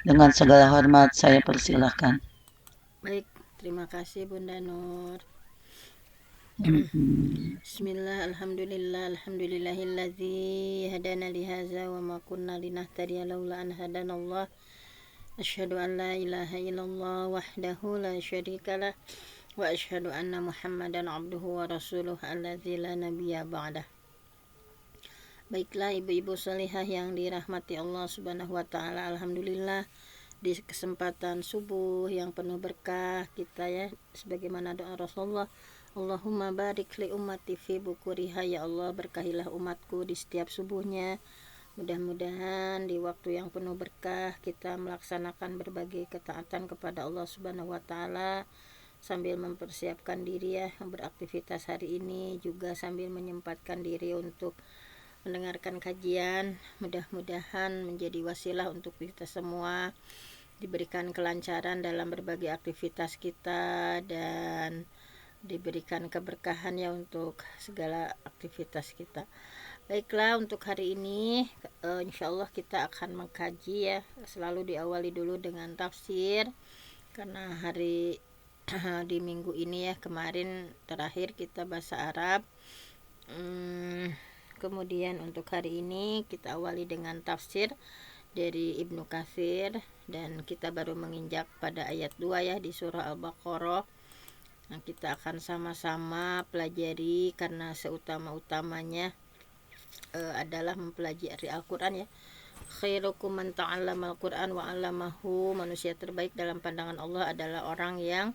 Dengan segala hormat saya persilahkan. Baik, terima kasih Bunda Nur. Mhm. Bismillah, alhamdulillah, alhamdulillahilladzi hadana lihaza wa ma kunna linahtadiya laula an hadanallah. Asyhadu an la ilaha illallah wahdahu la syarikalah wa asyhadu anna Muhammadan abduhu wa rasuluh alladzi la nabiyya ba'dah. Baiklah ibu-ibu salihah yang dirahmati Allah Subhanahu wa taala, alhamdulillah di kesempatan subuh yang penuh berkah kita ya, sebagaimana doa Rasulullah, Allahumma barik li ummati fi bukuriha, ya Allah berkahilah umatku di setiap subuhnya. Mudah-mudahan di waktu yang penuh berkah kita melaksanakan berbagai ketaatan kepada Allah Subhanahu wa taala sambil mempersiapkan diri ya beraktivitas hari ini, juga sambil menyempatkan diri untuk mendengarkan kajian. Mudah-mudahan menjadi wasilah untuk kita semua diberikan kelancaran dalam berbagai aktivitas kita dan diberikan keberkahan ya untuk segala aktivitas kita. Baiklah, untuk hari ini insya Allah kita akan mengkaji ya, selalu diawali dulu dengan tafsir karena hari di minggu ini ya, kemarin terakhir kita bahasa Arab. Kemudian untuk hari ini kita awali dengan tafsir dari Ibnu Katsir dan kita baru menginjak pada ayat 2 ya di surah Al-Baqarah. Nah, kita akan sama-sama pelajari karena seutama-utamanya adalah mempelajari Al-Qur'an ya. Khairukum man ta'allama al-Qur'an wa 'allamahu. Manusia terbaik dalam pandangan Allah adalah orang yang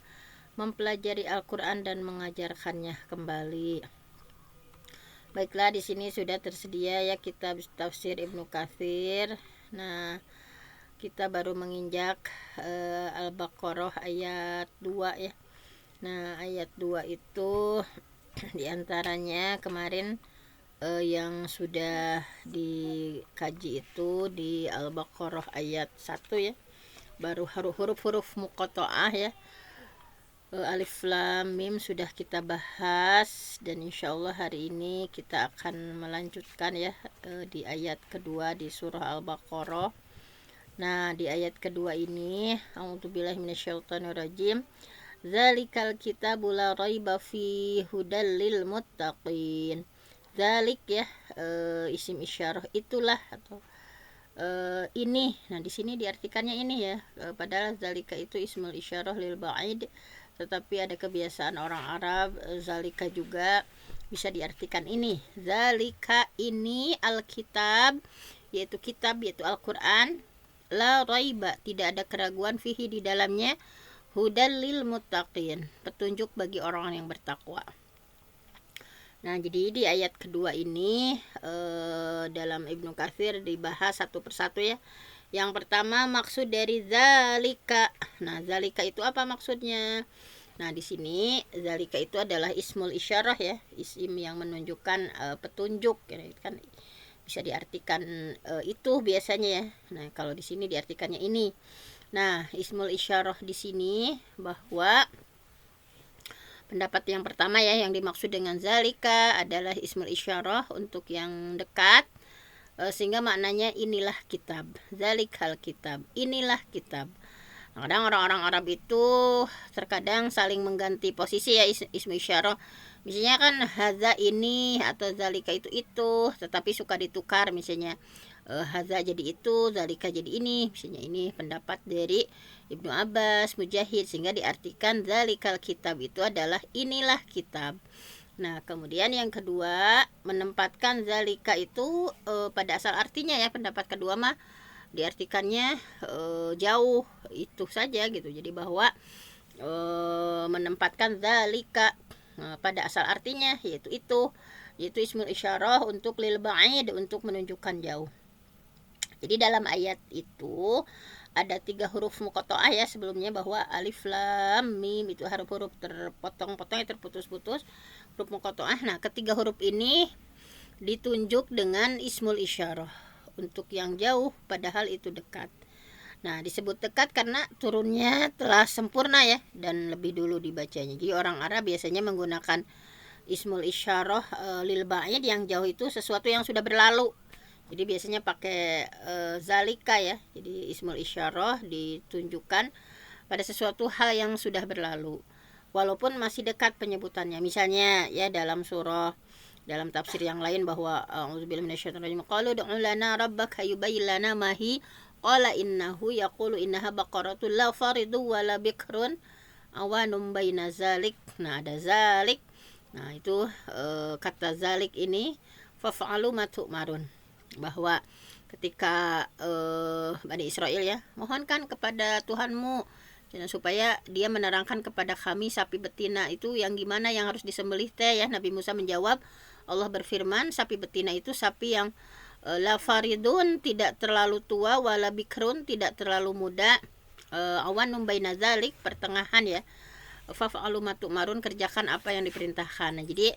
mempelajari Al-Qur'an dan mengajarkannya kembali. Baiklah, di sini sudah tersedia ya kitab tafsir Ibnu Katsir. Nah, kita baru menginjak Al-Baqarah ayat 2 ya. Nah, ayat 2 itu diantaranya kemarin yang sudah dikaji itu di Al-Baqarah ayat 1 ya. Baru huruf-huruf muqatta'ah ya. Alif Lam Mim sudah kita bahas dan insya Allah hari ini kita akan melanjutkan ya di ayat kedua di surah Al-Baqarah. Nah, di ayat kedua ini, a'udzubillahi minasyaitonirrajim. Zalikal kitabu la raiba fi hudal lil muttaqin. Zalik ya, isim isyarah itulah atau ini. Nah, di sini diartikannya ini ya. Padahal zalika itu ismul isyarah lil ba'id, tetapi ada kebiasaan orang Arab, zalika juga bisa diartikan ini. Zalika ini alkitab, yaitu kitab, yaitu Al-Quran. La raiba, tidak ada keraguan, fihi di dalamnya, hudal lil muttaqin, petunjuk bagi orang yang bertakwa. Nah, jadi di ayat kedua ini dalam Ibnu Katsir dibahas satu persatu ya. Yang pertama, maksud dari zalika. Nah, zalika itu apa maksudnya? Nah, di sini zalika itu adalah ismul isyarah ya, isim yang menunjukkan petunjuk ya, kan bisa diartikan itu biasanya ya. Nah, kalau di sini diartikannya ini. Nah, ismul isyarah di sini bahwa pendapat yang pertama ya, yang dimaksud dengan zalika adalah ismul isyarah untuk yang dekat, sehingga maknanya inilah kitab. Zalikal kitab, inilah kitab. Kadang orang-orang Arab itu terkadang saling mengganti posisi ya ismu isyarah. Misalnya kan haza ini atau zalika itu, tetapi suka ditukar misalnya haza jadi itu, zalika jadi ini. Misalnya ini pendapat dari Ibnu Abbas, Mujahid, sehingga diartikan zalikal kitab itu adalah inilah kitab. Nah, kemudian yang kedua, menempatkan zalika itu pada asal artinya ya, pendapat kedua mah diartikannya jauh itu saja gitu. Jadi bahwa menempatkan zalika pada asal artinya yaitu yaitu ismul isyarah untuk lil ba'id, untuk menunjukkan jauh. Jadi dalam ayat itu ada 3 huruf muqatta'ah ya sebelumnya, bahwa alif lam mim itu huruf-huruf terpotong-potong, terputus-putus, huruf muqatta'ah. Nah, ketiga huruf ini ditunjuk dengan ismul isyarah untuk yang jauh padahal itu dekat. Nah, disebut dekat karena turunnya telah sempurna ya dan lebih dulu dibacanya. Jadi orang Arab biasanya menggunakan ismul isyarah lil ba'id, yang jauh itu sesuatu yang sudah berlalu. Jadi biasanya pakai zalika ya. Jadi ismul isyarah ditunjukkan pada sesuatu hal yang sudah berlalu. Walaupun masih dekat penyebutannya. Misalnya ya dalam tafsir yang lain bahwa auzubillahi minasyaitonirrajim qalu ud'u lana rabbaka yubayyin lana ma hi qala innahu yaqulu innaha baqaratun la faridu wa la bikrun awanum baina zalik. Nah, ada zalik. Nah, itu kata zalik ini faf'alu ma tu'marun, bahwa ketika Bani Israel ya, mohonkan kepada Tuhanmu supaya dia menerangkan kepada kami sapi betina itu yang gimana yang harus disembelih teh ya. Nabi Musa menjawab, Allah berfirman, sapi betina itu sapi yang la faridun, tidak terlalu tua, wala bikrun, tidak terlalu muda, awanum baina zalik, pertengahan ya. Faf'alu ma tu'marun, kerjakan apa yang diperintahkan. Nah, jadi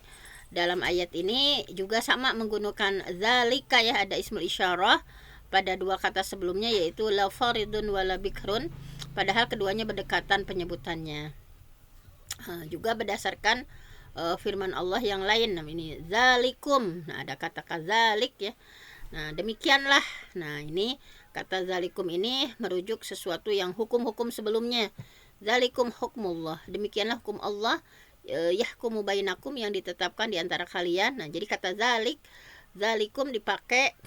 dalam ayat ini juga sama menggunakan zalika ya, ada ismul isyarah pada dua kata sebelumnya, yaitu la faridun wala bikrun, padahal keduanya berdekatan penyebutannya. Juga berdasarkan firman Allah yang lain. Nah, ini zalikum. Nah, ada kata zalik ya. Nah, demikianlah. Nah, ini kata zalikum ini merujuk sesuatu yang hukum-hukum sebelumnya. Zalikum hukmullah. Demikianlah hukum Allah, yahkumu bainakum, yang ditetapkan di antara kalian. Nah, jadi kata zalikum dipakai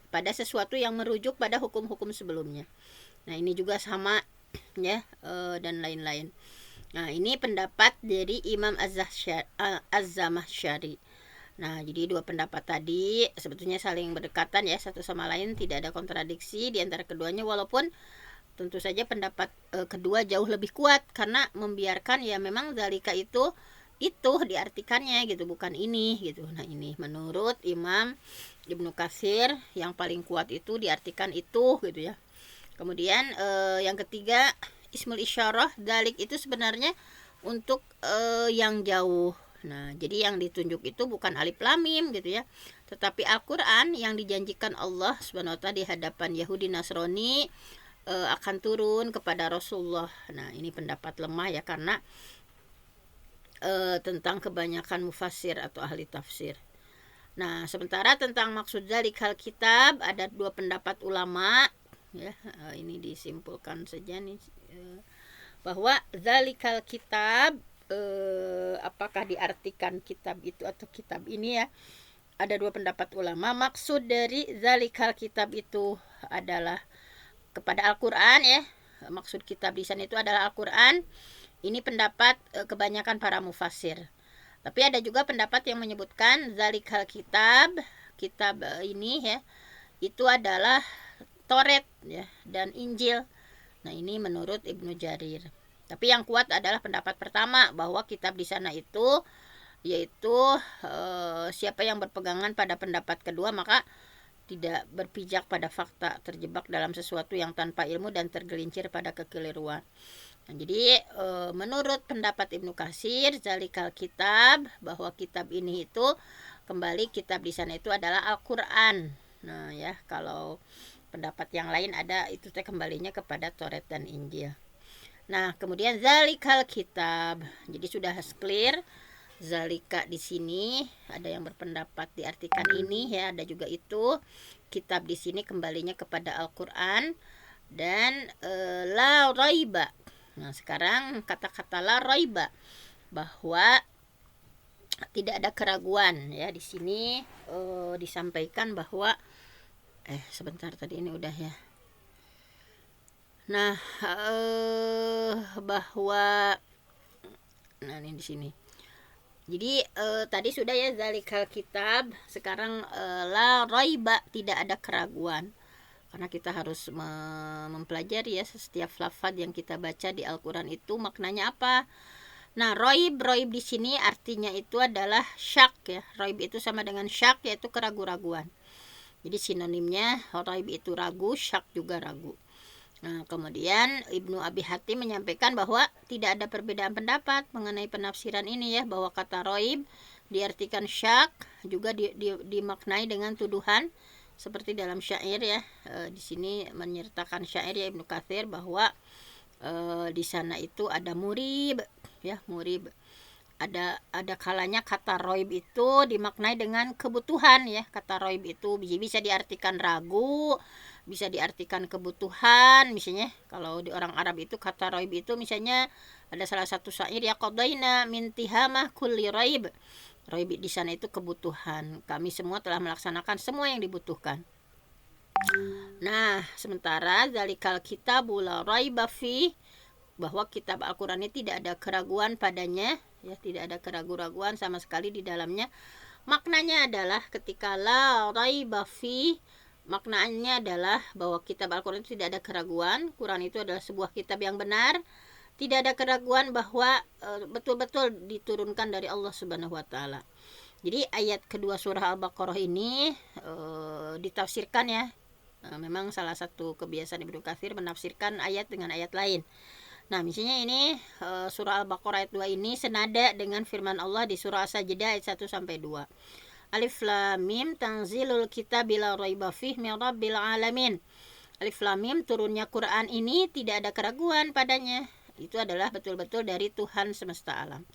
pada sesuatu yang merujuk pada hukum-hukum sebelumnya. Nah, ini juga sama ya, dan lain-lain. Nah, ini pendapat dari Imam Az-Zamakhsyari. Nah, jadi dua pendapat tadi sebetulnya saling berdekatan ya, satu sama lain, tidak ada kontradiksi di antara keduanya, walaupun tentu saja pendapat kedua jauh lebih kuat karena membiarkan ya memang zalika itu diartikannya gitu, bukan ini gitu. Nah, ini menurut Imam Ibnu Katsir yang paling kuat itu diartikan itu gitu ya. Kemudian yang ketiga, ismul isyarah dzalik itu sebenarnya untuk yang jauh. Nah, jadi yang ditunjuk itu bukan alif lam mim gitu ya, tetapi Al-Qur'an yang dijanjikan Allah Subhanahu wa taala di hadapan Yahudi Nasrani akan turun kepada Rasulullah. Nah, ini pendapat lemah ya, karena tentang kebanyakan mufassir atau ahli tafsir. Nah, sementara tentang maksud zalikal kitab ada dua pendapat ulama ya. Ini disimpulkan saja nih, bahwa zalikal kitab, apakah diartikan kitab itu atau kitab ini ya, ada dua pendapat ulama. Maksud dari zalikal kitab itu adalah kepada Al-Quran ya, maksud kitab di sana itu adalah Al-Quran. Ini pendapat kebanyakan para mufassir. Tapi ada juga pendapat yang menyebutkan zalikal kitab ini ya, itu adalah Taurat ya dan Injil. Nah, ini menurut Ibnu Jarir. Tapi yang kuat adalah pendapat pertama, bahwa kitab di sana itu yaitu siapa yang berpegangan pada pendapat kedua maka tidak berpijak pada fakta, terjebak dalam sesuatu yang tanpa ilmu dan tergelincir pada kekeliruan. Nah, jadi menurut pendapat Ibnu Katsir, zalikal kitab, bahwa kitab ini itu kembali kitab di sana itu adalah Al-Qur'an. Nah, ya, kalau pendapat yang lain ada itu kembalinya kepada Taurat dan Injil. Nah, kemudian zalikal kitab. Jadi sudah clear. Zalika di sini ada yang berpendapat diartikan ini ya, ada juga itu. Kitab di sini kembalinya kepada Al-Qur'an dan la raiba. Nah, sekarang kata-kata la raiba, bahwa tidak ada keraguan ya. Di sini disampaikan bahwa sebentar, tadi ini udah ya. Nah, bahwa ini di sini. Jadi tadi sudah ya zalikal kitab, sekarang la raiba, tidak ada keraguan. Karena kita harus mempelajari ya setiap lafaz yang kita baca di Al-Qur'an itu maknanya apa. Nah, roib di sini artinya itu adalah syak ya. Roib itu sama dengan syak, yaitu keraguan-raguan. Jadi sinonimnya roib itu ragu, syak juga ragu. Nah, kemudian Ibnu Abi Hatim menyampaikan bahwa tidak ada perbedaan pendapat mengenai penafsiran ini ya, bahwa kata roib diartikan syak, juga dimaknai dengan tuduhan seperti dalam syair ya. Di sini menyertakan syair ya Ibnu Katsir, bahwa di sana itu ada murib ya, murib. ada kalanya kata roib itu dimaknai dengan kebutuhan ya. Kata roib itu bisa diartikan ragu, bisa diartikan kebutuhan. Misalnya kalau di orang Arab itu kata roib itu misalnya ada salah satu syair ya, qadaina min tihamah kulli raib. Roib di sana itu kebutuhan. Kami semua telah melaksanakan semua yang dibutuhkan. Nah, sementara zalikal kitabul la raiba fi, bahwa kitab Al-Qur'an ini tidak ada keraguan padanya ya, tidak ada keraguan sama sekali di dalamnya. Maknanya adalah ketika la raiba fi, maknanya adalah bahwa kitab Al-Qur'an itu tidak ada keraguan. Quran itu adalah sebuah kitab yang benar. Tidak ada keraguan bahwa betul-betul diturunkan dari Allah Subhanahu wa taala. Jadi ayat kedua surah Al-Baqarah ini ditafsirkan ya. Memang salah satu kebiasaan Ibnu Katsir menafsirkan ayat dengan ayat lain. Nah, misalnya ini surah Al-Baqarah ayat 2 ini senada dengan firman Allah di surah As-Sajdah ayat 1 sampai 2. Alif Lam Mim tanzilul kitabi la raiba fihi min rabbil alamin. Alif Lam Mim, turunnya Quran ini tidak ada keraguan padanya. Itu adalah betul-betul dari Tuhan semesta alam.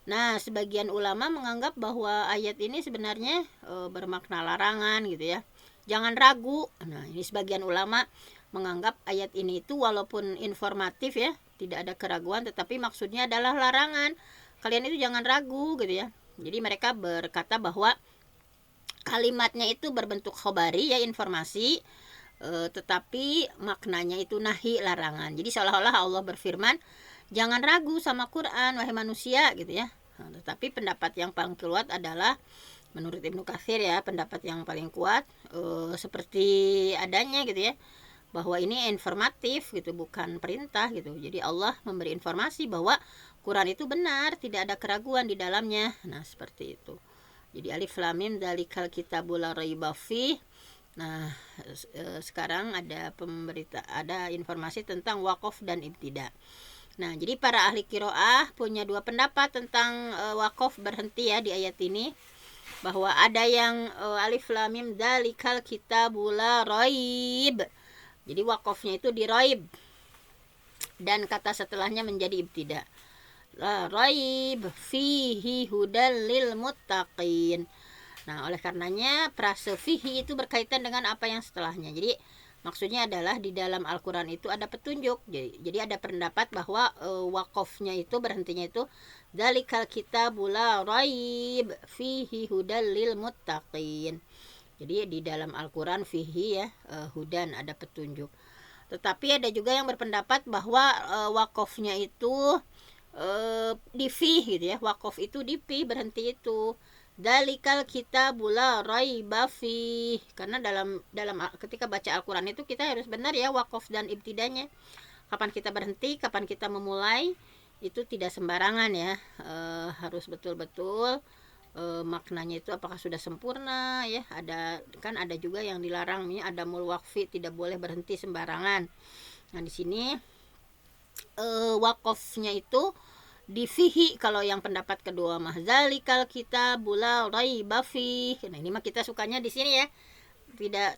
Nah, sebagian ulama menganggap bahwa ayat ini sebenarnya bermakna larangan gitu ya. Jangan ragu. Nah, ini sebagian ulama menganggap ayat ini itu walaupun informatif ya, tidak ada keraguan, tetapi maksudnya adalah larangan. Kalian itu jangan ragu gitu ya. Jadi mereka berkata bahwa kalimatnya itu berbentuk khobari ya, informasi, tetapi maknanya itu nahi, larangan. Jadi seolah-olah Allah berfirman, jangan ragu sama Quran wahai manusia gitu ya. Nah, tetapi pendapat yang paling kuat adalah menurut Ibnu Katsir ya, pendapat yang paling kuat seperti adanya gitu ya, bahwa ini informatif gitu, bukan perintah gitu. Jadi Allah memberi informasi bahwa Quran itu benar, tidak ada keraguan di dalamnya. Nah, seperti itu. Jadi alif lam mim dzalikal kitabul la raiba fihi. Nah, sekarang ada informasi tentang waqaf dan ibtida. Nah, jadi para ahli qiraah punya dua pendapat tentang waqaf berhenti ya di ayat ini. Bahwa ada yang alif lam mim dzalikal kitabul la raib. Jadi waqafnya itu di raib dan kata setelahnya menjadi ibtida. La raib fihi hudal lil muttaqin. Nah, oleh karenanya frase fihi itu berkaitan dengan apa yang setelahnya. Jadi maksudnya adalah di dalam Al-Quran itu ada petunjuk. Jadi ada pendapat bahwa waqafnya itu berhentinya itu dzalikal kitabul la raib fihi hudal lil muttaqin. Jadi di dalam Al-Quran fihi ya, hudan, ada petunjuk. Tetapi ada juga yang berpendapat bahwa waqafnya itu di fi gitu ya. Waqaf itu di fi, berhenti itu. Dzalikal kitabul la raiba fi. Karena dalam ketika baca Al-Quran itu kita harus benar ya waqaf dan ibtidanya. Kapan kita berhenti, kapan kita memulai, itu tidak sembarangan ya. Harus betul-betul maknanya itu apakah sudah sempurna ya. Ada juga yang dilarang, ada mul waqfi, tidak boleh berhenti sembarangan. Nah, di sini waqafnya itu di fihi kalau yang pendapat kedua mah zalikal kitabul la raiba fi. Nah, ini mah kita sukanya di sini ya.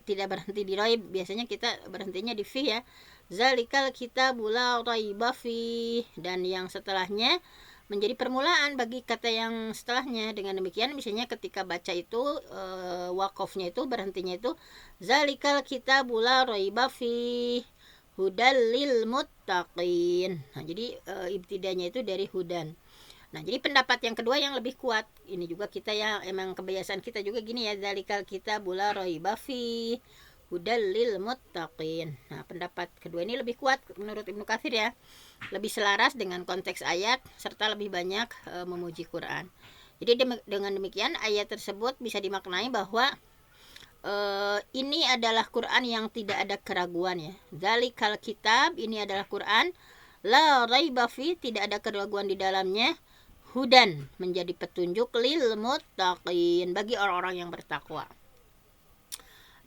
Tidak berhenti di raib, biasanya kita berhentinya di fi ya. Zalikal kitabul la raiba fi, dan yang setelahnya menjadi permulaan bagi kata yang setelahnya. Dengan demikian misalnya ketika baca itu waqafnya itu berhentinya itu zalikal kitabul la raiba fi hudal lil muttaqin. Nah, jadi ibtidanya itu dari hudan. Nah, jadi pendapat yang kedua yang lebih kuat. Ini juga kita ya, emang kebiasaan kita juga gini ya, zalikal kitabul la raiba fi hudal lil muttaqin. Nah, pendapat kedua ini lebih kuat menurut Ibnu Katsir ya. Lebih selaras dengan konteks ayat serta lebih banyak memuji Quran. Jadi dengan demikian ayat tersebut bisa dimaknai bahwa ini adalah Quran yang tidak ada keraguan ya. Zalikal kitab, ini adalah Quran la raiba fi, tidak ada keraguan di dalamnya, hudan, menjadi petunjuk, lil muttaqin, bagi orang-orang yang bertakwa.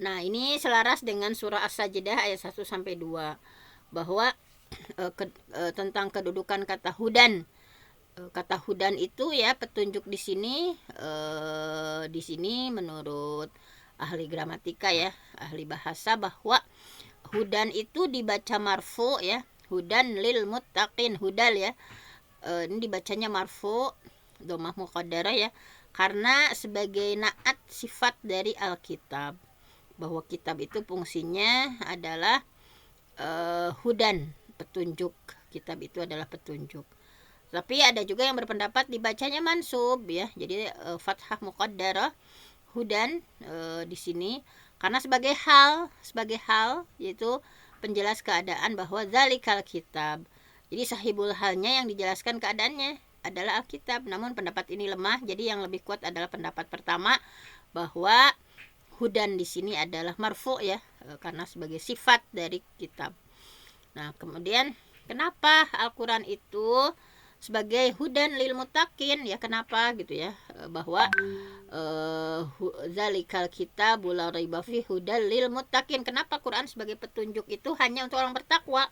Nah, ini selaras dengan surah As-Sajdah ayat 1 sampai 2 bahwa tentang kedudukan kata hudan. Kata hudan itu ya petunjuk di sini menurut ahli gramatika ya, ahli bahasa, bahwa hudan itu dibaca marfu ya, hudan lil muttaqin, hudal ya, ini dibacanya marfu Dhammah muqaddarah ya, karena sebagai naat sifat dari Alkitab, bahwa kitab itu fungsinya adalah hudan, petunjuk. Kitab itu adalah petunjuk. Tapi ada juga yang berpendapat dibacanya mansub ya. Jadi fathah muqaddarah hudan di sini karena sebagai hal yaitu penjelas keadaan bahwa zalikal kitab. Jadi sahibul halnya yang dijelaskan keadaannya adalah Alkitab. Namun pendapat ini lemah. Jadi yang lebih kuat adalah pendapat pertama bahwa hudan di sini adalah marfu ya, karena sebagai sifat dari kitab. Nah, kemudian kenapa Al-Qur'an itu sebagai hudan lil muttaqin ya, kenapa gitu ya, bahwa zalikal kitabul la raiba fi hudan lil muttaqin. Kenapa Quran sebagai petunjuk itu hanya untuk orang bertakwa?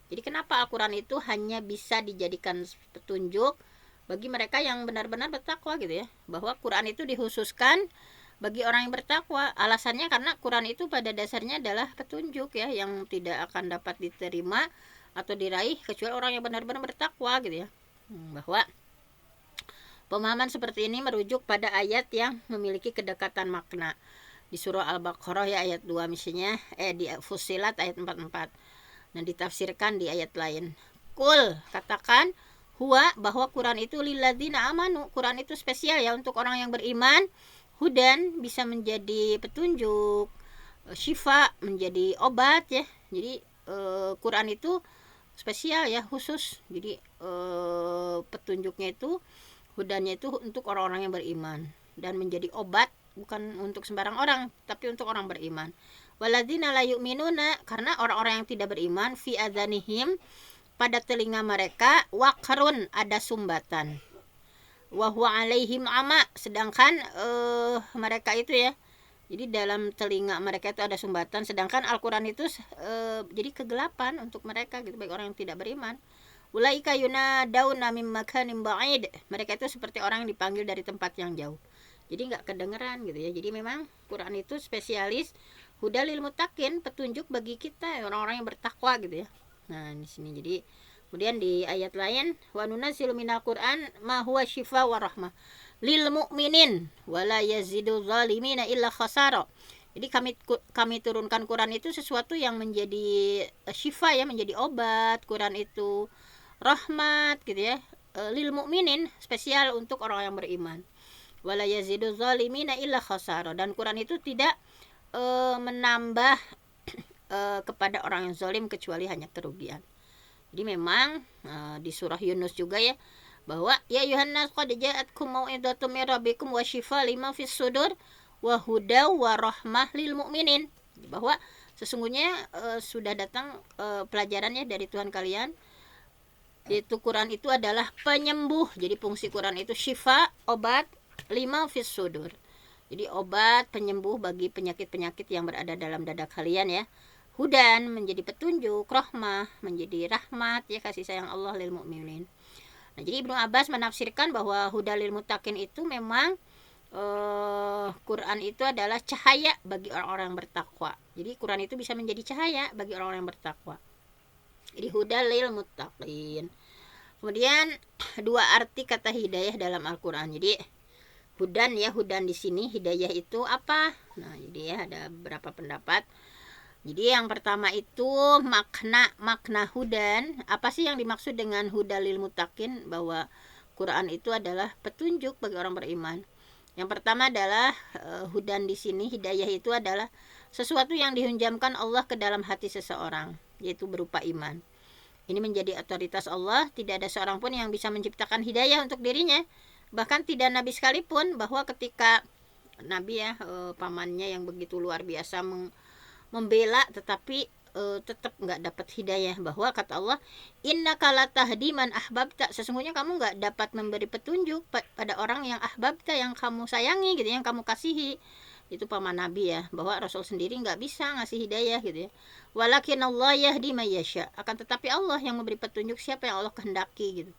Jadi kenapa Al-Quran itu hanya bisa dijadikan petunjuk bagi mereka yang benar-benar bertakwa gitu ya, bahwa Quran itu dikhususkan bagi orang yang bertakwa. Alasannya karena Quran itu pada dasarnya adalah petunjuk ya, yang tidak akan dapat diterima atau diraih kecuali orang yang benar-benar bertakwa gitu ya. Bahwa pemahaman seperti ini merujuk pada ayat yang memiliki kedekatan makna di surah Al-Baqarah ya, ayat 2 misalnya, di Fussilat ayat 44. Dan ditafsirkan di ayat lain. Kul, katakan, huwa, bahwa Quran itu lilladzina amanu. Quran itu spesial ya untuk orang yang beriman. Hudan bisa menjadi petunjuk, syifa menjadi obat ya. Jadi Quran itu spesial ya, khusus. Jadi petunjuknya itu, hudannya itu untuk orang-orang yang beriman, dan menjadi obat bukan untuk sembarang orang, tapi untuk orang beriman. Waladzina la yu'minuna, karena orang-orang yang tidak beriman, fi adzanihim, pada telinga mereka, waqrun, ada sumbatan, wa huwa alaihim ama, sedangkan mereka itu ya, jadi dalam telinga mereka itu ada sumbatan, sedangkan Al-Quran itu jadi kegelapan untuk mereka gitu, bagi orang yang tidak beriman. Ulaika yunadauna mim makanim ba'id, mereka itu seperti orang yang dipanggil dari tempat yang jauh, jadi nggak kedengeran gitu ya. Jadi memang Quran itu spesialis hudalil muttaqin, petunjuk bagi kita orang-orang yang bertakwa gitu ya. Nah di sini jadi kemudian di ayat lain, wa nunazzilu minal Qur'an ma huwa syifa wa rahmah lil mu'minin wa la yazidu zalimina illa khasara. Jadi kami turunkan Quran itu sesuatu yang menjadi syifa ya, menjadi obat. Quran itu rahmat gitu ya, lil mu'minin, spesial untuk orang yang beriman. Wa la yazidu zalimina illa khasara, dan Quran itu tidak menambah kepada orang yang zalim kecuali hanya kerugian. Jadi memang di surah Yunus juga ya, bahwa ya Yuhannas qad ja'atkum mau'izatum mir rabbikum wa shifaa lima fis sudur wa huda wa rahmah lil mu'minin, bahwa sesungguhnya sudah datang pelajarannya dari Tuhan kalian, yaitu Quran itu adalah penyembuh. Jadi fungsi Quran itu syifa, obat, lima fis sudur, jadi obat penyembuh bagi penyakit-penyakit yang berada dalam dada kalian ya. Hudan menjadi petunjuk, rahmah menjadi rahmat ya, kasih sayang Allah lil mu'minin. Nah, jadi Ibnu Abbas menafsirkan bahwa hudal lil muttaqin itu memang Quran itu adalah cahaya bagi orang-orang yang bertakwa. Jadi Quran itu bisa menjadi cahaya bagi orang-orang yang bertakwa. Jadi hudal lil muttaqin. Kemudian dua arti kata hidayah dalam Al-Quran. Jadi hudan ya, hudan di sini hidayah itu apa? Nah, jadi ya ada beberapa pendapat. Jadi yang pertama itu makna hudan. Apa sih yang dimaksud dengan hudalil muttaqin? Bahwa Quran itu adalah petunjuk bagi orang beriman. Yang pertama adalah hudan di sini, hidayah itu adalah sesuatu yang dihunjamkan Allah ke dalam hati seseorang, yaitu berupa iman. Ini menjadi otoritas Allah, tidak ada seorang pun yang bisa menciptakan hidayah untuk dirinya. Bahkan tidak Nabi sekalipun, bahwa ketika Nabi ya, pamannya yang begitu luar biasa membela, tetapi tetap nggak dapat hidayah. Bahwa kata Allah, innaka latahdi man ahbabta, sesungguhnya kamu nggak dapat memberi petunjuk pada orang yang ahbabta, yang kamu sayangi gitu, yang kamu kasihi. Itu paman Nabi ya, bahwa Rasul sendiri nggak bisa ngasih hidayah gitu ya. Walakin Allah yahdi may yasha, akan tetapi Allah yang memberi petunjuk siapa yang Allah kehendaki gitu.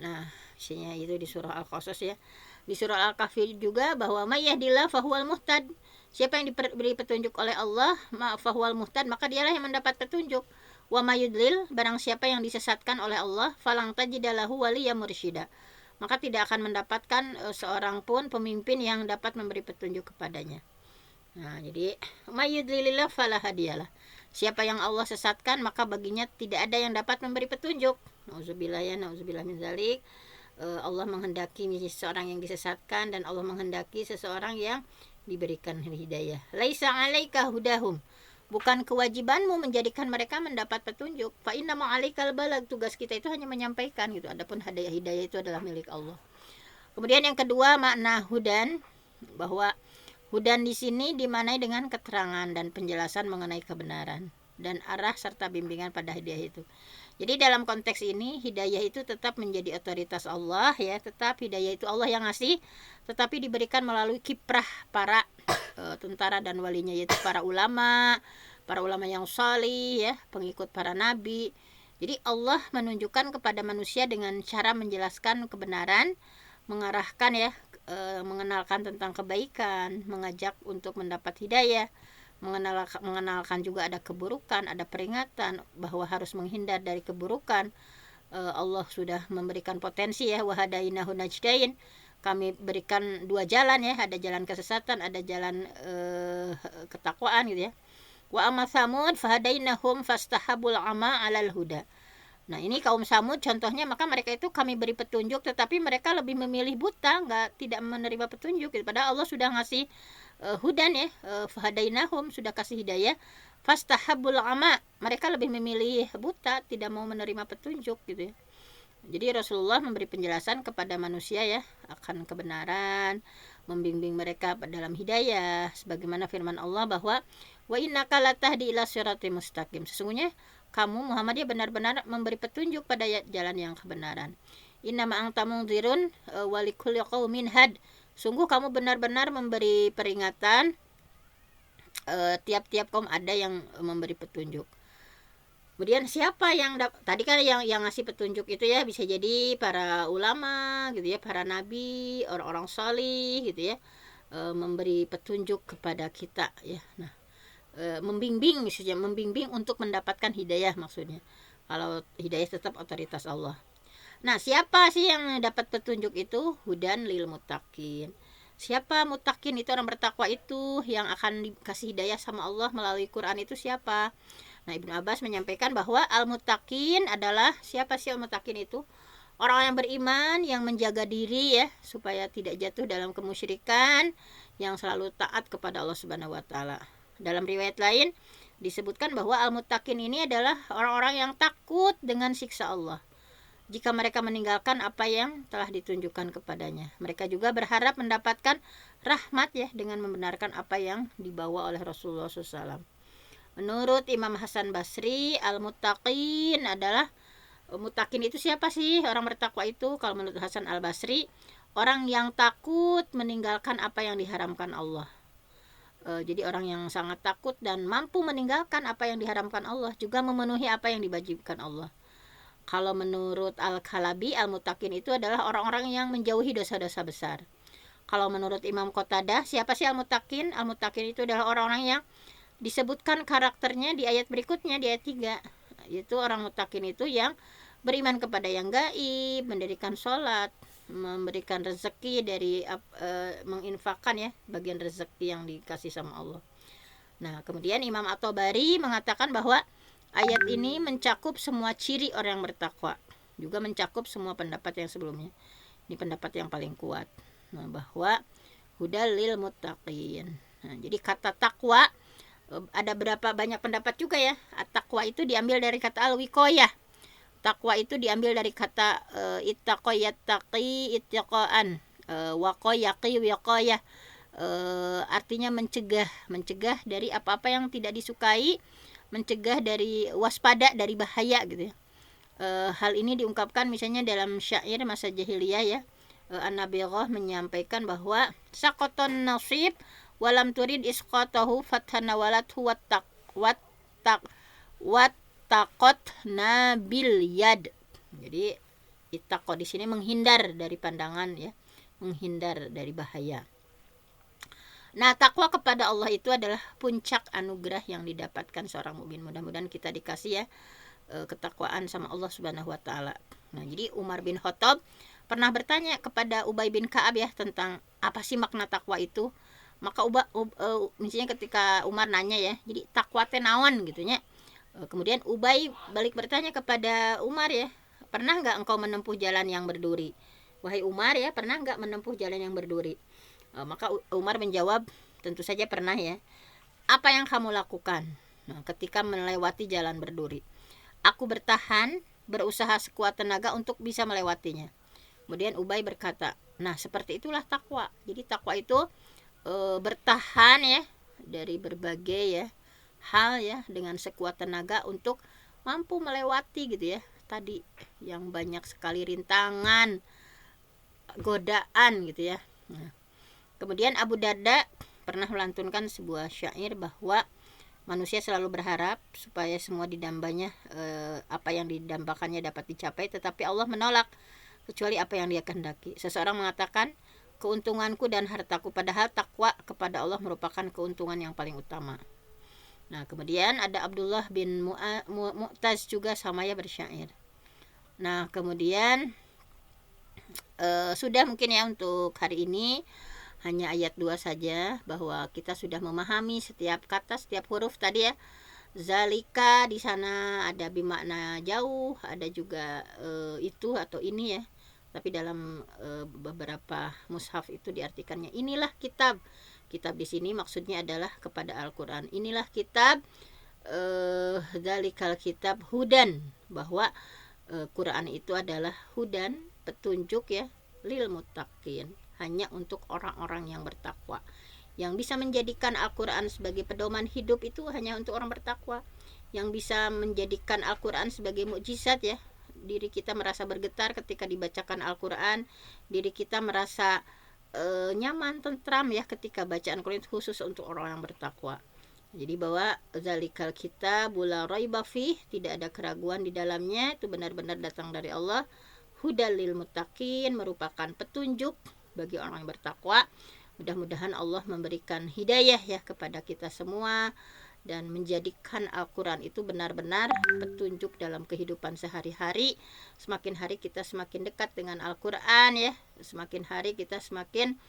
Nah, isinya itu di surah Al-Qasas ya. Di surah Al-Kahfi juga, bahwa may yahdillah fahuwal muhtad, siapa yang diberi petunjuk oleh Allah, fahuwal muhtad, maka dialah yang mendapat petunjuk. Wa mayudlil, barang siapa yang disesatkan oleh Allah, falang tajidalahu waliyya mursyida, maka tidak akan mendapatkan seorang pun pemimpin yang dapat memberi petunjuk kepadanya. Nah, jadi mayyudlilillah fala hadiyalah. Siapa yang Allah sesatkan, maka baginya tidak ada yang dapat memberi petunjuk. Nauzubillah ya, nauzubillah min dzalik. Allah menghendaki seseorang yang disesatkan dan Allah menghendaki seseorang yang diberikan hidayah. Laisa 'alaika hudahum. Bukan kewajibanmu menjadikan mereka mendapat petunjuk. Fa inna ma'alikal balag, tugas kita itu hanya menyampaikan gitu. Adapun hidayah itu adalah milik Allah. Kemudian yang kedua, makna hudan, bahwa hudan di sini dimaknai dengan keterangan dan penjelasan mengenai kebenaran dan arah serta bimbingan pada hidayah itu. Jadi dalam konteks ini hidayah itu tetap menjadi otoritas Allah ya, tetap hidayah itu Allah yang ngasih, tetapi diberikan melalui kiprah para tentara dan walinya, yaitu para ulama yang salih ya, pengikut para nabi. Jadi Allah menunjukkan kepada manusia dengan cara menjelaskan kebenaran, mengarahkan ya, mengenalkan tentang kebaikan, mengajak untuk mendapat hidayah, mengenalkan juga ada keburukan, ada peringatan bahwa harus menghindar dari keburukan. Allah sudah memberikan potensi ya, wahadainahu najdain, kami berikan dua jalan ya, ada jalan kesesatan, ada jalan ketakwaan gitu ya. Wa amma Samud fahadainahum fastahabul ama 'alal huda. Nah, ini kaum Samud contohnya, maka mereka itu kami beri petunjuk tetapi mereka lebih memilih buta, tidak menerima petunjuk gitu. Padahal Allah sudah ngasih hudan ya, fahadainahum, sudah kasih hidayah, fastahabul ama, mereka lebih memilih buta, tidak mau menerima petunjuk gitu ya. Jadi Rasulullah memberi penjelasan kepada manusia ya akan kebenaran, membimbing mereka dalam hidayah, sebagaimana firman Allah bahwa wa innaka latahdi ila siratal mustaqim. Sesungguhnya kamu Muhammadiyah benar-benar memberi petunjuk pada jalan yang kebenaran. Innama anta mundzirun wa likulli qaumin had. Sungguh kamu benar-benar memberi peringatan, tiap-tiap kaum ada yang memberi petunjuk. Kemudian siapa yang tadi kan yang ngasih petunjuk itu ya, bisa jadi para ulama gitu ya, para nabi, orang-orang salih gitu ya, memberi petunjuk kepada kita ya. Nah, membimbing misalnya, membimbing untuk mendapatkan hidayah maksudnya. Kalau hidayah tetap otoritas Allah. Nah, siapa sih yang dapat petunjuk itu? Hudan lil muttaqin. Siapa muttaqin itu? Orang bertakwa itu yang akan dikasih hidayah sama Allah melalui Quran itu siapa? Nah, Ibnu Abbas menyampaikan bahwa al-muttaqin adalah, siapa sih al-muttaqin itu? Orang yang beriman, yang menjaga diri ya supaya tidak jatuh dalam kemusyrikan, yang selalu taat kepada Allah Subhanahu wa taala. Dalam riwayat lain disebutkan bahwa al-muttaqin ini adalah orang-orang yang takut dengan siksa Allah jika mereka meninggalkan apa yang telah ditunjukkan kepadanya. Mereka juga berharap mendapatkan rahmat ya dengan membenarkan apa yang dibawa oleh Rasulullah SAW. Menurut Imam Hasan Basri, al-muttaqin adalah, muttaqin itu siapa sih? Orang bertakwa itu kalau menurut Hasan al-Basri, orang yang takut meninggalkan apa yang diharamkan Allah. Jadi orang yang sangat takut dan mampu meninggalkan apa yang diharamkan Allah, juga memenuhi apa yang diwajibkan Allah. Kalau menurut Al-Kalabi, al-muttaqin itu adalah orang-orang yang menjauhi dosa-dosa besar. Kalau menurut Imam Qatadah, siapa sih al-muttaqin? Al-muttaqin itu adalah orang-orang yang disebutkan karakternya di ayat berikutnya, di ayat 3. Yaitu orang muttaqin itu yang beriman kepada yang gaib, mendirikan sholat, memberikan rezeki dari menginfakkan ya bagian rezeki yang dikasih sama Allah. Nah, kemudian Imam At-Tabari mengatakan bahwa ayat ini mencakup semua ciri orang yang bertakwa, juga mencakup semua pendapat yang sebelumnya. Ini pendapat yang paling kuat. Nah, bahwa hudal lil muttaqin. Nah, jadi kata takwa ada berapa banyak pendapat juga ya. Takwa itu diambil dari kata al-wiqayah. Takwa itu diambil dari kata ittaqa yattaqi ittaqaan, waqayaqi wiqayah. Artinya mencegah dari apa-apa yang tidak disukai, mencegah dari waspada dari bahaya gitu ya. Hal ini diungkapkan misalnya dalam syair masa jahiliyah ya. An-Nabighah menyampaikan bahwa saqatan nasib walam turid isqatahu fathana walathu wattaqat nabil yad. Jadi ittaqo di sini menghindar dari pandangan ya, menghindar dari bahaya. Nah, takwa kepada Allah itu adalah puncak anugerah yang didapatkan seorang mukmin. Mudah-mudahan kita dikasih ya ketakwaan sama Allah Subhanahu wa taala. Nah, jadi Umar bin Khattab pernah bertanya kepada Ubay bin Ka'ab ya tentang apa sih makna takwa itu. Maka misalnya ketika Umar nanya ya, jadi takwa teh naon gitu nya. Kemudian Ubay balik bertanya kepada Umar ya, pernah nggak engkau menempuh jalan yang berduri? Wahai Umar ya, pernah nggak menempuh jalan yang berduri? Maka Umar menjawab, tentu saja pernah ya. Apa yang kamu lakukan ketika melewati jalan berduri? Aku bertahan, berusaha sekuat tenaga untuk bisa melewatinya. Kemudian Ubay berkata, nah seperti itulah takwa. Jadi takwa itu bertahan ya dari berbagai ya hal ya dengan sekuat tenaga untuk mampu melewati gitu ya tadi yang banyak sekali rintangan, godaan gitu ya. Nah, kemudian Abu Darda pernah melantunkan sebuah syair bahwa manusia selalu berharap supaya semua didambanya apa yang didambakannya dapat dicapai, tetapi Allah menolak kecuali apa yang Dia kehendaki. Seseorang mengatakan, keuntunganku dan hartaku, padahal takwa kepada Allah merupakan keuntungan yang paling utama. Nah, kemudian ada Abdullah bin Mu'taz juga sama ya bersyair. Nah, kemudian sudah mungkin ya untuk hari ini hanya ayat 2 saja, bahwa kita sudah memahami setiap kata, setiap huruf tadi ya. Zalika di sana ada bermakna jauh, ada juga itu atau ini ya. Tapi dalam beberapa mushaf itu diartikannya inilah kitab. Kitab di sini maksudnya adalah kepada Al-Qur'an. Inilah kitab, zalikal kitab hudan, bahwa Quran itu adalah hudan, petunjuk ya, lil muttaqin, hanya untuk orang-orang yang bertakwa. Yang bisa menjadikan Al-Quran sebagai pedoman hidup itu hanya untuk orang bertakwa. Yang bisa menjadikan Al-Quran sebagai mukjizat ya, diri kita merasa bergetar ketika dibacakan Al-Quran, diri kita merasa nyaman, tentram ya ketika bacaan Quran, khusus untuk orang yang bertakwa. Jadi bahwa zalikal kitab la raiba fih, tidak ada keraguan di dalamnya, itu benar-benar datang dari Allah. Hudal lil muttaqin, merupakan petunjuk bagi orang yang bertakwa. Mudah-mudahan Allah memberikan hidayah ya kepada kita semua dan menjadikan Al-Quran itu benar-benar petunjuk dalam kehidupan sehari-hari. Semakin hari kita semakin dekat dengan Al-Quran ya, semakin hari kita semakin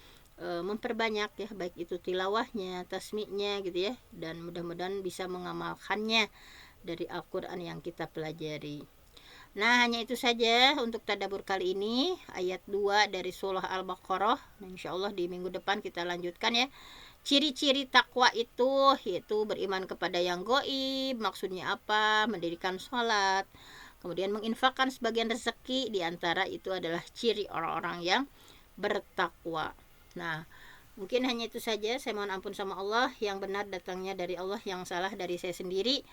memperbanyak ya, baik itu tilawahnya, tasmihnya gitu ya, dan mudah-mudahan bisa mengamalkannya dari Al-Quran yang kita pelajari. Nah, hanya itu saja untuk tadabbur kali ini, ayat 2 dari surah Al-Baqarah. Nah, insyaallah di minggu depan kita lanjutkan ya. Ciri-ciri takwa itu yaitu beriman kepada yang gaib, maksudnya apa? Mendirikan sholat, kemudian menginfakkan sebagian rezeki, di antara itu adalah ciri orang-orang yang bertakwa. Nah, mungkin hanya itu saja. Saya mohon ampun sama Allah, yang benar datangnya dari Allah, yang salah dari saya sendiri.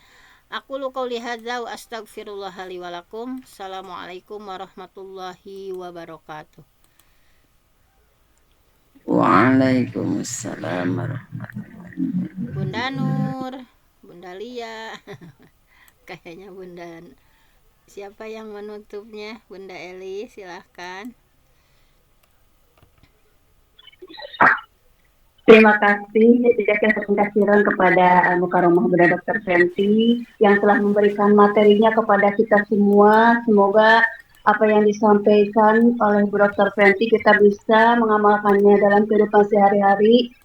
Aku qouli hadza wa astaghfirullah li wa lakum. Assalamualaikum warahmatullahi wabarakatuh. Waalaikumsalam warahmatullahi wabarakatuh. Bunda Nur, Bunda Lia, kayaknya Bunda. Siapa yang menutupnya? Bunda Eli, silahkan. Terima kasih atas kehadiran kepada Mukarramah Bunda Dr. Fenty yang telah memberikan materinya kepada kita semua. Semoga apa yang disampaikan oleh Bu Dr. Fenty kita bisa mengamalkannya dalam kehidupan sehari-hari,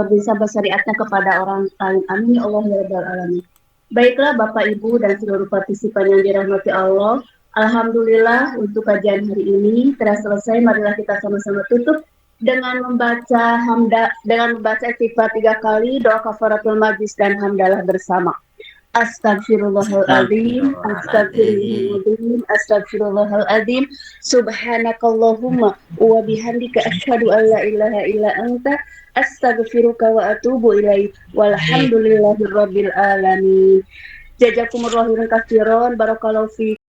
bisa bersyariatnya kepada orang lain. Amin ya Allah ya Rabbal Alamin. Baiklah Bapak Ibu dan seluruh partisipan yang dirahmati Allah, alhamdulillah untuk kajian hari ini telah selesai. Marilah kita sama-sama tutup dengan membaca istighfar 3 kali, doa kafaratul majlis dan hamdalah bersama. Astagfirullahaladzim, astagfirullahaladzim, astagfirullahaladzim. Subhanakallahumma wa bihamdika asyhadu an la ilaha illa anta astaghfiruka wa atubu ilaik. Walhamdulillahirabbil alamin. Jazakumullahu khairan katsiran, barakallahu fiikum.